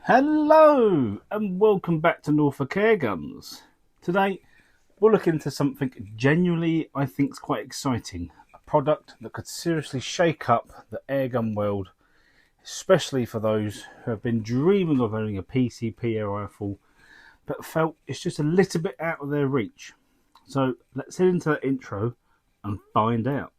Hello and welcome back to Norfolk Airguns. Today we'll look into something genuinely I think is quite exciting. A product that could seriously shake up the airgun world, especially for those who have been dreaming of owning a PCP air rifle but felt it's just a little bit out of their reach. So let's head into that intro and find out.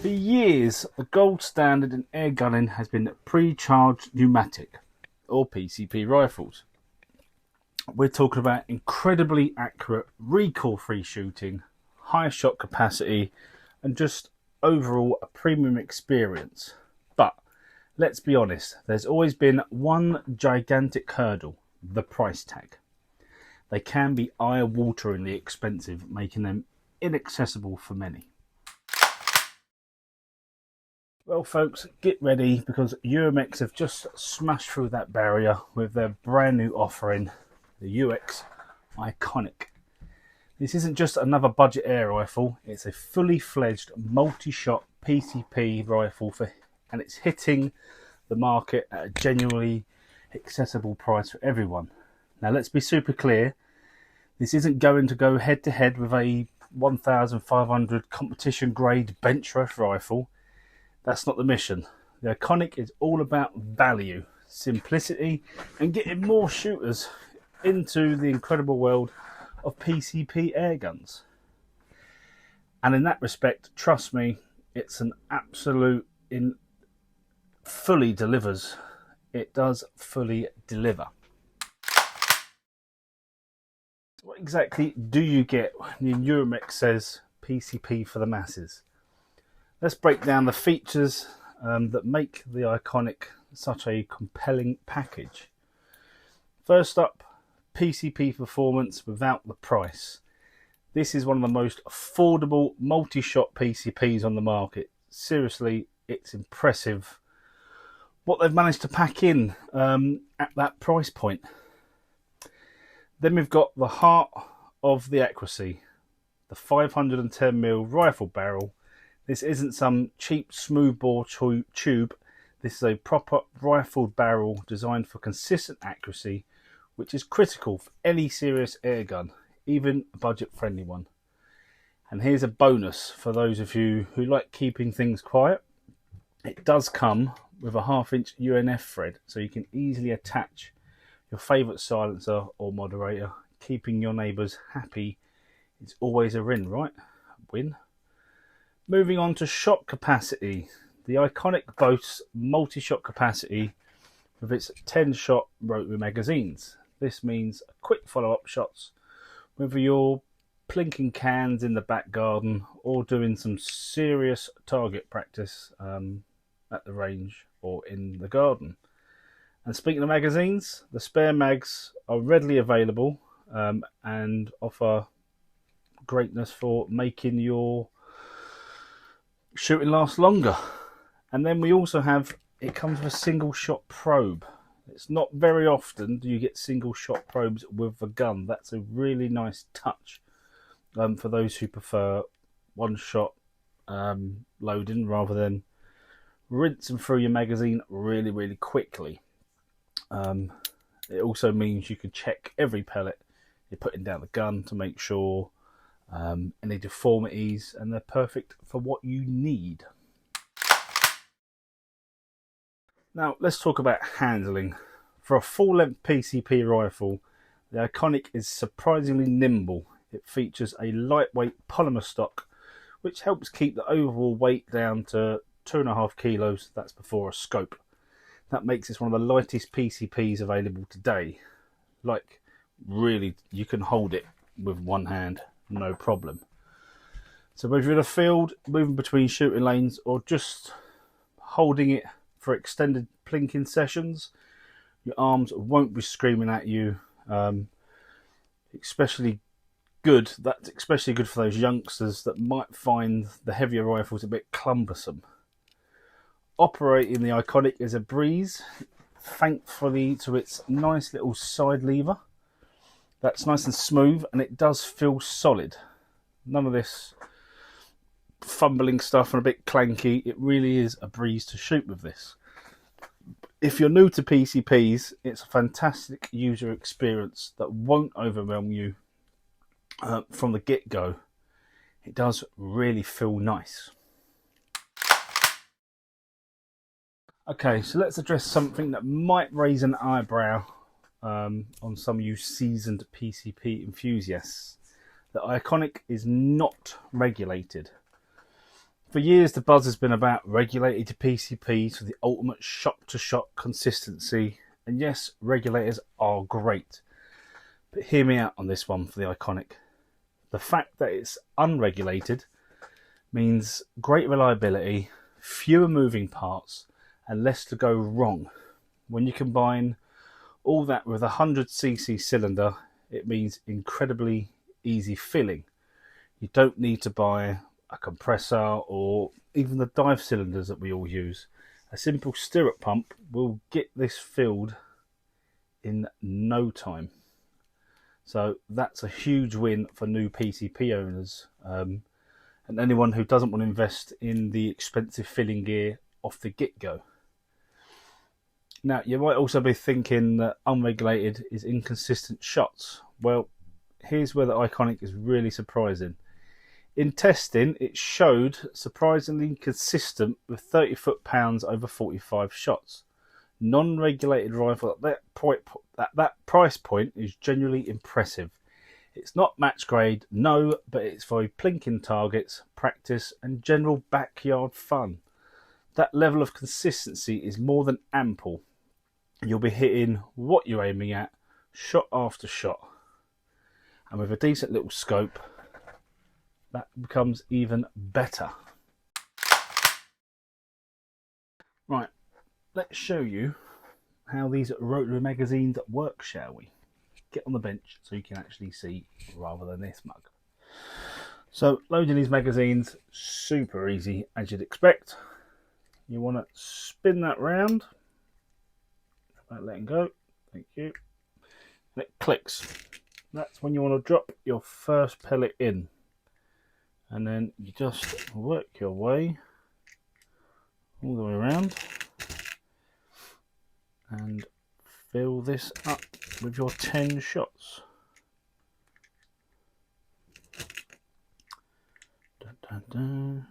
For years, the gold standard in air gunning has been pre-charged pneumatic, or PCP rifles. We're talking about incredibly accurate, recoil-free shooting, high shot capacity, and just overall a premium experience. But let's be honest, there's always been one gigantic hurdle: the price tag. They can be eye-wateringly expensive, making them inaccessible for many. Well folks, get ready because Umarex have just smashed through that barrier with their brand new offering, the UX Iconic. This isn't just another budget air rifle, it's a fully fledged multi-shot PCP rifle and it's hitting the market at a genuinely accessible price for everyone. Now let's be super clear, this isn't going to go head to head with a 1500 competition grade bench rifle. That's not the mission. The Iconic is all about value, simplicity, and getting more shooters into the incredible world of PCP airguns. And in that respect, trust me, it's an absolute fully delivers. It does fully deliver. What exactly do you get when Umarex says PCP for the masses? Let's break down the features that make the Iconic such a compelling package. First up, PCP performance without the price. This is one of the most affordable multi-shot PCPs on the market. Seriously, it's impressive what they've managed to pack in at that price point. Then we've got the heart of the accuracy, the 510mm rifle barrel. This isn't some cheap smoothbore tube. This is a proper rifled barrel designed for consistent accuracy, which is critical for any serious airgun, even a budget-friendly one. And here's a bonus for those of you who like keeping things quiet. It does come with a 1/2-inch UNF thread, so you can easily attach your favourite silencer or moderator. Keeping your neighbours happy is always a win, right? Win. Moving on to shot capacity. The Iconic boasts multi-shot capacity with its 10-shot Rotary Magazines. This means quick follow-up shots, whether you're plinking cans in the back garden or doing some serious target practice at the range or in the garden. And speaking of magazines, the spare mags are readily available and offer greatness for making your shooting last longer. And then we also have, it comes with a single shot probe. It's not very often do you get single shot probes with the gun. That's a really nice touch for those who prefer one shot loading rather than rinsing through your magazine really quickly. It also means you can check every pellet you're putting down the gun to make sure any deformities, and they're perfect for what you need. Now let's talk about handling. For a full-length PCP rifle, the Iconic is surprisingly nimble. It features a lightweight polymer stock which helps keep the overall weight down to 2.5 kilos. That's before a scope. That makes this one of the lightest PCPs available today. Like, really, you can hold it with one hand, no problem. So whether you're in a field, moving between shooting lanes, or just holding it for extended plinking sessions, your arms won't be screaming at you. Especially good. That's especially good for those youngsters that might find the heavier rifles a bit cumbersome. Operating the Iconic is a breeze. thankfully to its nice little side lever. That's nice and smooth, and it does feel solid. None of this fumbling stuff and a bit clanky. It really is a breeze to shoot with this. If you're new to PCPs, it's a fantastic user experience that won't overwhelm you from the get-go. It does really feel nice. Okay, so let's address something that might raise an eyebrow on some of you seasoned PCP enthusiasts. The Iconic is not regulated. For years, the buzz has been about regulated PCPs for the ultimate shot-to-shot consistency. And yes, regulators are great. But hear me out on this one for the Iconic. The fact that it's unregulated means great reliability, fewer moving parts, and less to go wrong. When you combine all that with a 100cc cylinder, it means incredibly easy filling. You don't need to buy a compressor or even the dive cylinders that we all use. A simple stirrup pump will get this filled in no time. So that's a huge win for new PCP owners and anyone who doesn't want to invest in the expensive filling gear off the get-go. Now, you might also be thinking that unregulated is inconsistent shots. Well, here's where the Iconic is really surprising. In testing, it showed surprisingly consistent with 30 foot-pounds over 45 shots. Non-regulated rifle at that price point is genuinely impressive. It's not match grade, no, but it's for plinking targets, practice, and general backyard fun. That level of consistency is more than ample. You'll be hitting what you're aiming at, shot after shot. And with a decent little scope, that becomes even better. Right, let's show you how these Rotary Magazines work, shall we? Get on the bench so you can actually see rather than this mug. So loading these magazines, super easy as you'd expect. You want to spin that round, letting go, thank you, and it clicks. That's when you want to drop your first pellet in. And then you just work your way all the way around and fill this up with your 10 shots. Dun, dun, dun.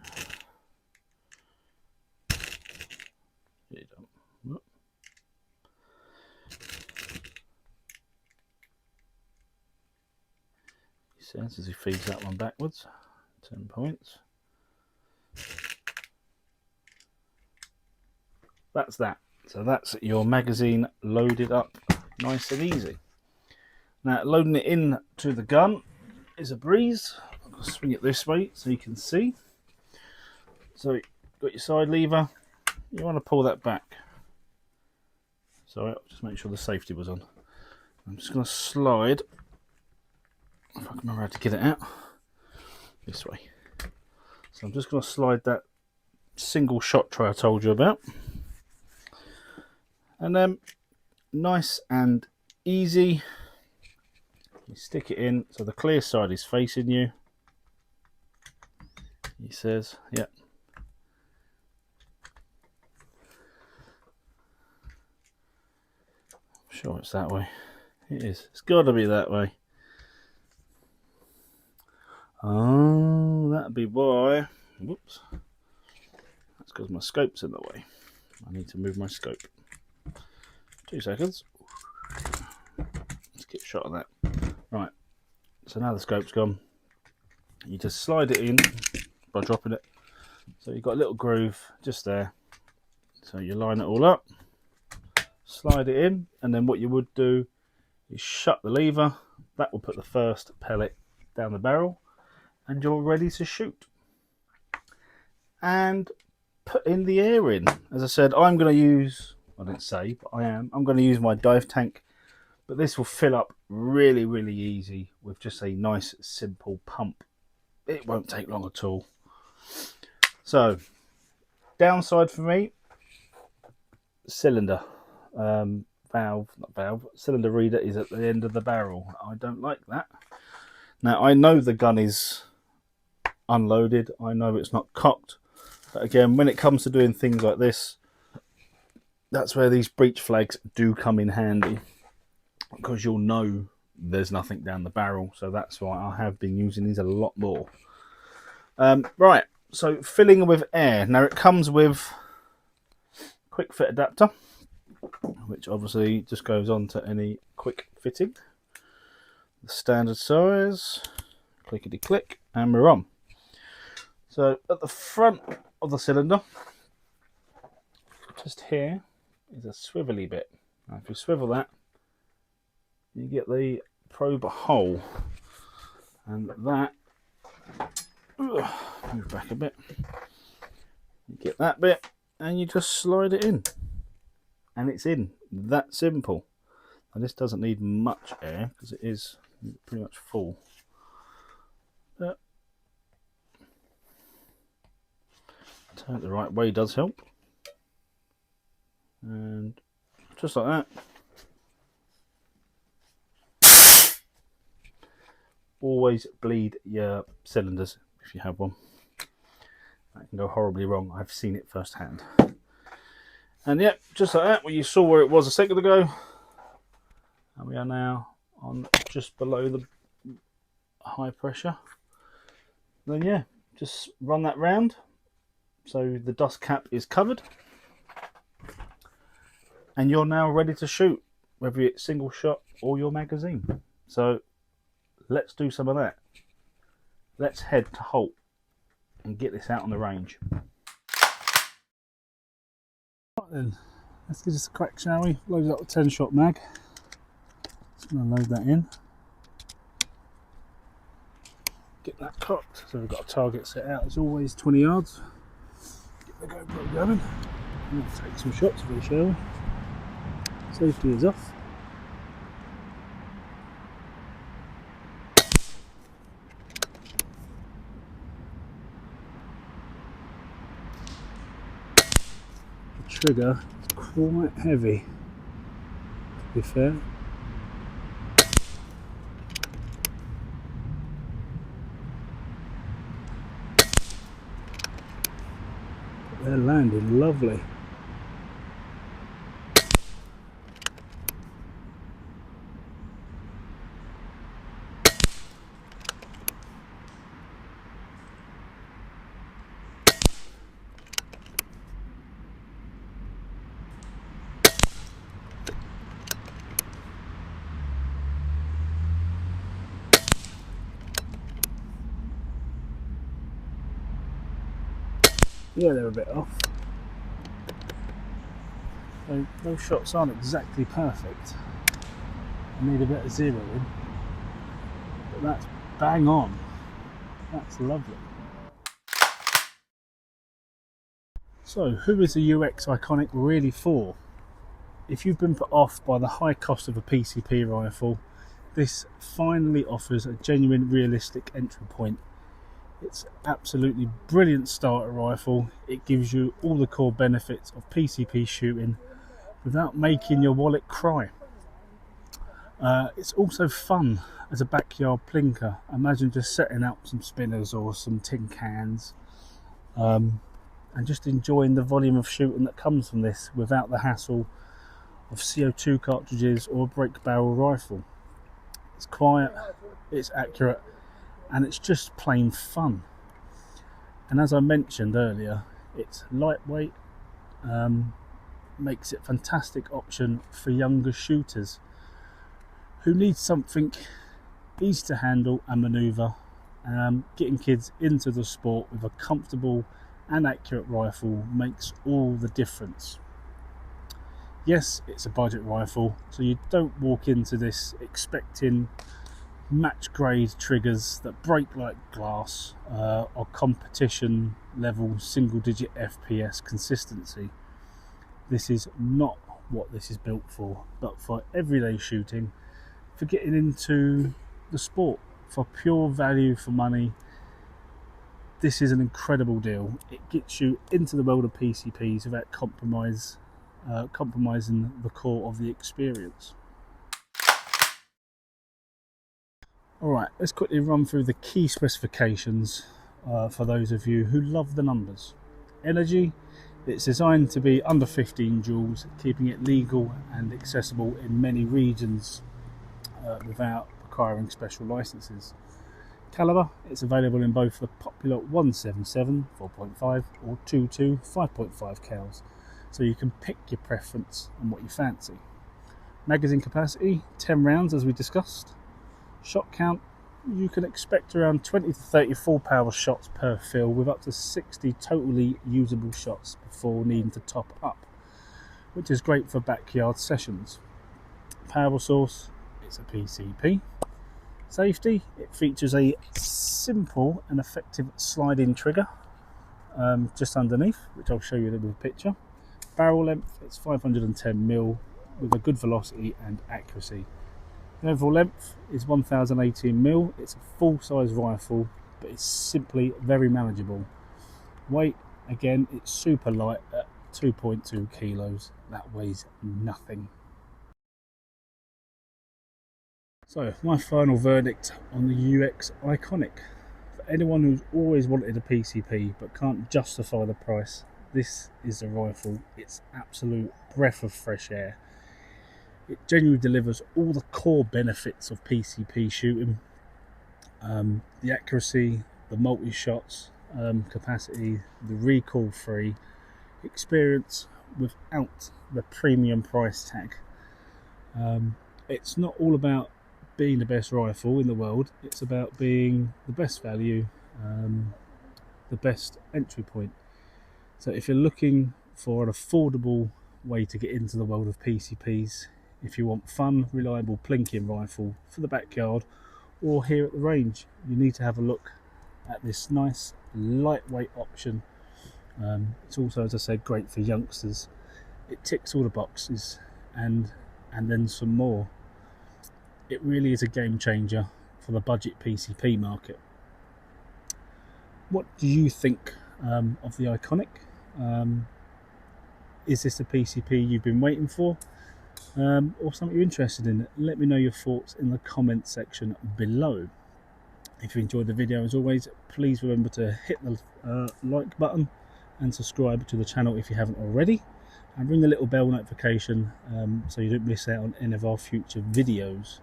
He says as he feeds that one backwards. 10 points. That's that. So that's your magazine loaded up nice and easy. Now loading it in to the gun is a breeze. I'll swing it this way so you can see. So you've got your side lever. You want to pull that back. Sorry, I'll just make sure the safety was on. I'm just going to slide, if I can remember how to get it out, this way. So I'm just going to slide that single shot tray I told you about. And then, nice and easy, you stick it in so the clear side is facing you. He says, yep. I'm sure it's that way. It is. It's got to be that way. Oh, that'd be why. Whoops. That's because my scope's in the way. I need to move my scope. 2 seconds. Let's get a shot of that. Right. So now the scope's gone. You just slide it in by dropping it. So you've got a little groove just there. So you line it all up, slide it in, and then what you would do is shut the lever. That will put the first pellet down the barrel, and you're ready to shoot. And put in the air in. As I said, I'm going to use, I didn't say, but I'm going to use my dive tank, but this will fill up really, really easy with just a nice simple pump. It won't take long at all. So, downside for me, cylinder. cylinder reader is at the end of the barrel. I don't like that. Now I know the gun is unloaded, I know it's not cocked, but again, when it comes to doing things like this, that's where these breech flags do come in handy, because you'll know there's nothing down the barrel. So that's why I have been using these a lot more. Right, so filling with air. Now it comes with quick fit adapter, which obviously just goes on to any quick fitting. The standard size, clickety click, and we're on. So at the front of the cylinder, just here, is a swivelly bit. Now if you swivel that, you get the probe hole, and that, move back a bit, you get that bit, and you just slide it in, and it's in. That simple. And this doesn't need much air because it is pretty much full. But turn it the right way does help, and just like that. Always bleed your cylinders if you have one. That can go horribly wrong. I've seen it firsthand. And yep, just like that. Well, you saw where it was a second ago, and we are now on just below the high pressure. Then yeah, just run that round so the dust cap is covered, and you're now ready to shoot, whether it's single shot or your magazine. So let's do some of that. Let's head to Holt and get this out on the range. Right then, let's give this a crack, shall we? Load up the 10-shot mag. Just going to load that in. Get that cocked. So we've got a target set out as always, 20 yards. Get the GoPro going. And we'll take some shots of it, shall we? Safety is off. Trigger is quite heavy, to be fair. But they're landing lovely. Yeah, they're a bit off. So those shots aren't exactly perfect. I need a bit of zero in, but that's bang on. That's lovely. So who is the UX Iconic really for? If you've been put off by the high cost of a PCP rifle, this finally offers a genuine realistic entry point. It's absolutely brilliant starter rifle. It gives you all the core benefits of PCP shooting without making your wallet cry. It's also fun as a backyard plinker. Imagine just setting up some spinners or some tin cans and just enjoying the volume of shooting that comes from this without the hassle of CO2 cartridges or a break barrel rifle. It's quiet, it's accurate, and it's just plain fun. And as I mentioned earlier, it's lightweight, makes it a fantastic option for younger shooters who need something easy to handle and manoeuvre. Getting kids into the sport with a comfortable and accurate rifle makes all the difference. Yes, it's a budget rifle, so you don't walk into this expecting match grade triggers that break like glass or competition level single digit FPS consistency. This is not what this is built for, but for everyday shooting, for getting into the sport, for pure value for money. This is an incredible deal. It gets you into the world of PCPs without compromise, compromising the core of the experience. Alright, let's quickly run through the key specifications for those of you who love the numbers. Energy, it's designed to be under 15 joules, keeping it legal and accessible in many regions without requiring special licenses. Calibre, it's available in both the popular 177 4.5 or 22 5.5 cals, so you can pick your preference and what you fancy. Magazine capacity, 10 rounds as we discussed. Shot count, you can expect around 20 to 30 full power shots per fill, with up to 60 totally usable shots before needing to top up, which is great for backyard sessions. Power source, it's a PCP. Safety, it features a simple and effective slide-in trigger just underneath, which I'll show you with a picture. Barrel length, it's 510mm with a good velocity and accuracy. The overall length is 1018mm. It's a full-size rifle, but it's simply very manageable. Weight, again, it's super light at 2.2 kilos. That weighs nothing. So, my final verdict on the UX Iconic. For anyone who's always wanted a PCP but can't justify the price, this is the rifle. It's absolute breath of fresh air. It genuinely delivers all the core benefits of PCP shooting. The accuracy, the multi-shots, capacity, the recoil-free experience without the premium price tag. It's not all about being the best rifle in the world, it's about being the best value, the best entry point. So if you're looking for an affordable way to get into the world of PCPs, if you want fun, reliable plinking rifle for the backyard or here at the range, you need to have a look at this nice lightweight option. It's also, as I said, great for youngsters. It ticks all the boxes and then some more. It really is a game changer for the budget PCP market. What do you think of the Iconic? Is this a PCP you've been waiting for, or something you're interested in? Let me know your thoughts in the comment section below. If you enjoyed the video, as always, please remember to hit the like button and subscribe to the channel if you haven't already, and ring the little bell notification so you don't miss out on any of our future videos.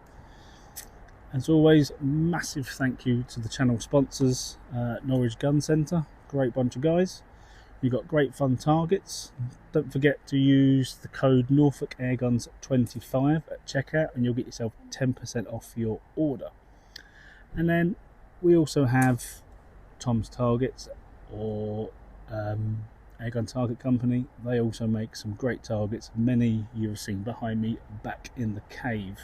As always, massive thank you to the channel sponsors, Norwich Gun Centre, great bunch of guys. You've got great fun targets. Don't forget to use the code Norfolk Airguns 25 at checkout and you'll get yourself 10% off your order. And then we also have Tom's Targets, or Airgun Target Company. They also make some great targets, many you've seen behind me back in the cave.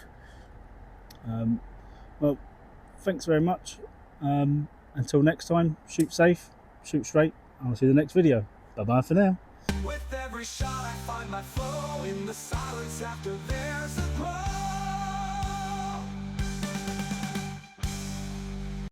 Well, thanks very much. Until next time, shoot safe, shoot straight. I'll see you in the next video. Bye bye for now. With every shot I find my flow in the silence after there's a glow.